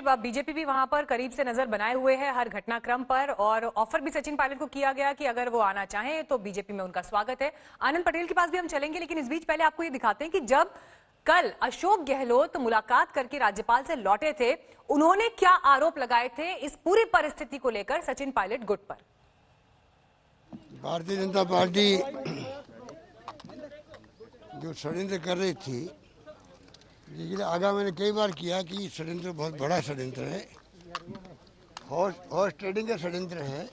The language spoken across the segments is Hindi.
देखिए बीजेपी भी वहां पर करीब से नजर बनाए हुए है हर घटनाक्रम पर, और ऑफर भी सचिन पायलट को किया गया कि अगर वो आना चाहें तो बीजेपी में उनका स्वागत है। आनंद पटेल के पास भी हम चलेंगे, लेकिन इस बीच पहले आपको ये दिखाते हैं कि जब कल अशोक गहलोत मुलाकात करके राज्यपाल से लौटे थे, उन्होंने क्या आरोप लगाए थे इस पूरी परिस्थिति को लेकर सचिन पायलट गुट पर। भारतीय जनता पार्टी जो षड्यंत्र कर रही थी, जिसके आगाह मैंने कई बार किया कि षड्यंत्र बहुत बड़ा षड्यंत्र है, हॉर्स ट्रेडिंग का षड्यंत्र है,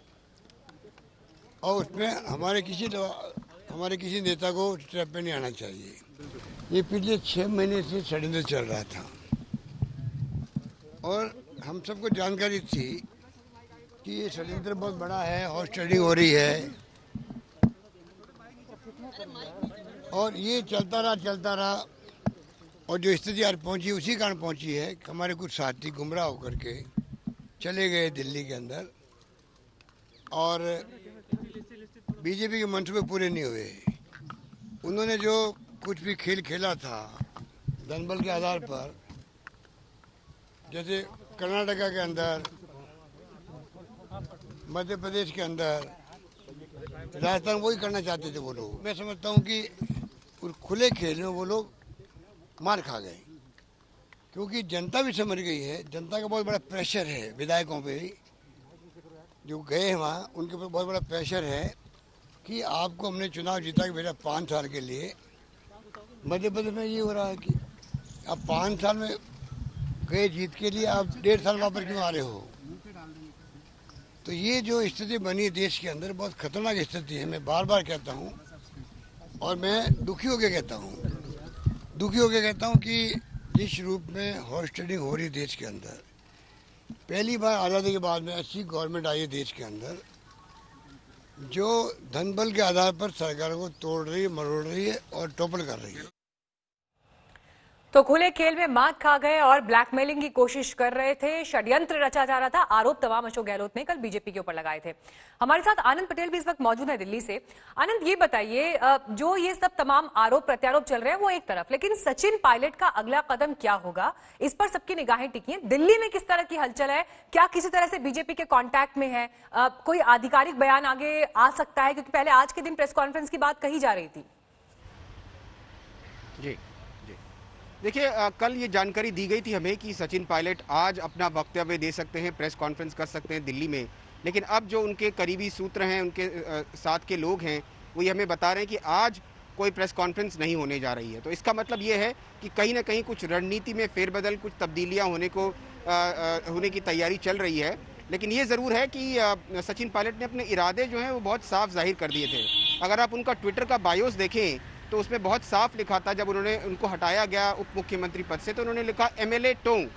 और उसमें हमारे किसी नेता को ट्रैप पे नहीं आना चाहिए। ये पिछले 6 महीने से षड्यंत्र चल रहा था और हम सबको जानकारी थी कि ये षड्यंत्र बहुत बड़ा है, हॉर्स ट्रेडिंग हो रही है, और ये चलता रहा और जो स्थिति आज पहुंची उसी कारण पहुंची है कि हमारे कुछ साथी गुमराह होकर के चले गए दिल्ली के अंदर और बीजेपी के मंसूबे पूरे नहीं हुए। उन्होंने जो कुछ भी खेल खेला था धनबल के आधार पर, जैसे कर्नाटका के अंदर, मध्य प्रदेश के अंदर, राजस्थान, वही करना चाहते थे वो लोग। मैं समझता हूँ कि उस खुले खेल में वो लोग मार खा गए, क्योंकि जनता भी समझ गई है। जनता का बहुत बड़ा प्रेशर है विधायकों पे, जो गए हैं वहाँ, उनके ऊपर बहुत बड़ा प्रेशर है कि आपको हमने चुनाव जीता के भेजा 5 साल के लिए। मध्य प्रदेश में ये हो रहा है कि आप 5 साल में गए जीत के लिए, आप 1.5 साल वापस क्यों आ रहे हो। तो ये जो स्थिति बनी देश के अंदर, बहुत खतरनाक स्थिति है। मैं बार बार कहता हूँ और मैं दुखी होकर कहता हूँ कि जिस रूप में हॉर्स ट्रेडिंग हो रही देश के अंदर, पहली बार आज़ादी के बाद में ऐसी गवर्नमेंट आई है देश के अंदर जो धनबल के आधार पर सरकार को तोड़ रही है, मरोड़ रही है और टोपल कर रही है। तो खुले खेल में मात खा गए और ब्लैकमेलिंग की कोशिश कर रहे थे, षड्यंत्र रचा जा रहा था, आरोप तमाम अशोक गहलोत ने कल बीजेपी के ऊपर लगाए थे। हमारे साथ आनंद पटेल भी इस वक्त मौजूद है दिल्ली से। आनंद, ये बताइए, जो ये सब तमाम आरोप प्रत्यारोप चल रहे हैं वो एक तरफ, लेकिन सचिन पायलट का अगला कदम क्या होगा, इस पर सबकी निगाहें टिकी हैं। दिल्ली में किस तरह की हलचल है, क्या किसी तरह से बीजेपी के कॉन्टैक्ट में है, कोई आधिकारिक बयान आगे आ सकता है, क्योंकि पहले आज के दिन प्रेस कॉन्फ्रेंस की बात कही जा रही थी। जी देखिए, कल ये जानकारी दी गई थी हमें कि सचिन पायलट आज अपना वक्तव्य दे सकते हैं, प्रेस कॉन्फ्रेंस कर सकते हैं दिल्ली में। लेकिन अब जो उनके करीबी सूत्र हैं, उनके साथ के लोग हैं, वो ये हमें बता रहे हैं कि आज कोई प्रेस कॉन्फ्रेंस नहीं होने जा रही है। तो इसका मतलब ये है कि कहीं ना कहीं कुछ रणनीति में फेरबदल, कुछ तब्दीलियाँ होने की तैयारी चल रही है। लेकिन ये ज़रूर है कि सचिन पायलट ने अपने इरादे जो हैं वो बहुत साफ जाहिर कर दिए थे। अगर आप उनका ट्विटर का बायोस देखें तो उसमें बहुत साफ लिखा था, जब उनको हटाया गया उप मुख्यमंत्री पद से, तो उन्होंने लिखा MLA टोंक,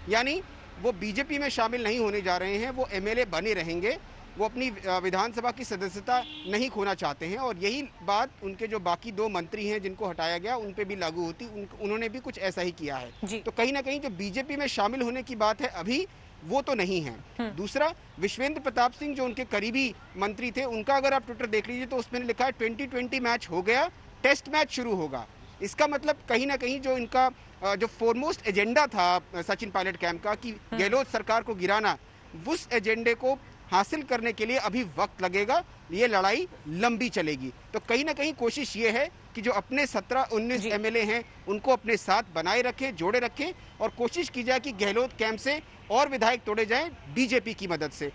यानी वो बीजेपी में शामिल नहीं होने जा रहे हैं, वो MLA बने रहेंगे, वो अपनी विधानसभा की सदस्यता नहीं खोना चाहते हैं। और यही बात उनके जो बाकी 2 मंत्री हैं जिनको हटाया गया उन पे भी लागू होती, उन्होंने भी कुछ ऐसा ही किया है। तो कहीं ना कहीं जो बीजेपी में शामिल होने की बात है अभी, वो तो नहीं है। दूसरा, विश्वेंद्र प्रताप सिंह जो उनके करीबी मंत्री थे, उनका अगर आप ट्विटर देख लीजिए तो उसमें लिखा है 2020 मैच हो गया, टेस्ट मैच शुरू होगा। इसका मतलब कहीं ना कहीं जो इनका जो फोरमोस्ट एजेंडा था सचिन पायलट कैंप का कि गहलोत सरकार को गिराना, उस एजेंडे को हासिल करने के लिए अभी वक्त लगेगा, ये लड़ाई लंबी चलेगी। तो कहीं ना कहीं कोशिश ये है कि जो अपने 17-19 MLA हैं उनको अपने साथ बनाए रखें, जोड़े रखें, और कोशिश की जाए कि गहलोत कैंप से और विधायक तोड़े जाएं बीजेपी की मदद से।